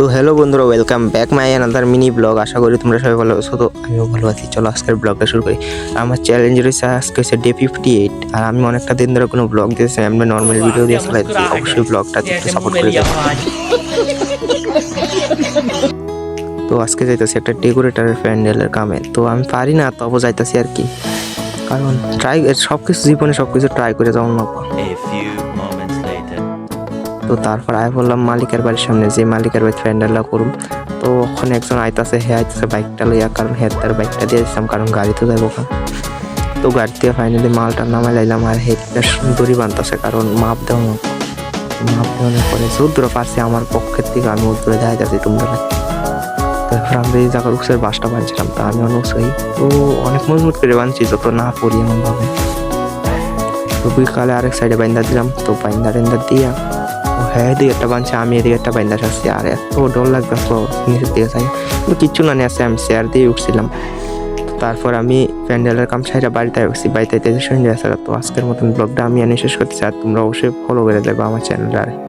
তো হ্যালো বন্ধুরা, welcome back my another mini vlog. আশা করি তোমরা সবাই ভালো আছো। তো আমিও ভালো আছি। চলো আজকের ব্লগটা শুরু করি। আমার চ্যালেঞ্জ রয়েছে আজকে হচ্ছে ডে 58। আর আমি অনেকটা দিন ধরে কোনো ব্লগ দিয়েছি, আমি নর্মাল ভিডিও দিয়ে চালাচ্ছি। অবশ্যই ব্লগটা একটু সাপোর্ট করে দেবো। তো আজকে যাইতেছি একটা ডেকোরেটরের প্যান্ডেলের কামে। তো আমি পারি না, তবু যাইতেছি আর কি, কারণ সবকিছু জীবনে সবকিছু ট্রাই করে যাও না। তো তারপর আয় বললাম মালিকের বাড়ির সামনে, যে মালিকের বাড়ি প্যান্ডেলটা করুম। তো ওখানে একজন আইতাছে, আইতাছে বাইকটা লইয়া, কারণ তার বাইকটা দিয়ে দিচ্ছিলাম, কারণ গাড়ি তো যাবো ওখানে। তো গাড়ি দিয়ে ফাইনালি মালটা নামাই লাইলাম, আর হেডটা দড়ি বানতেছে, কারণ মাপ দেওয়ানোর পরে যদ্দূর পারছি আমার পক্ষের থেকে আমি উত্তরে দেখা যাচ্ছি তোমরা। তারপর আমরা এই জায়গার উৎসের বাসটা বানছিলাম, তা আমি অনেক তো অনেক মজবুত করে বানছি, যত না পড়ি এমনভাবে। তো বিকালে আরেক সাইডে বাইন্দা দিলাম। তো বাইন্দা দিয়া এদিকে একটা বানছে, আমি এদিকে একটা বাইন্দা আসছি। আর এত ডর লাগতো নিচের দিকে চাই, কিচ্ছু না নিয়ে আসছে, আমি চেয়ার দিয়ে উঠছিলাম। তারপর আমি প্যান্ডেলের কাম সাইডে বাড়িতে উঠছি, বাড়িতে সন্ধ্যে আসে। তো আজকের মতন ব্লগটা আমি এনে শেষ করতে চাই। তোমরা অবশ্যই ফলো করে দেবো আমার চ্যানেলটা।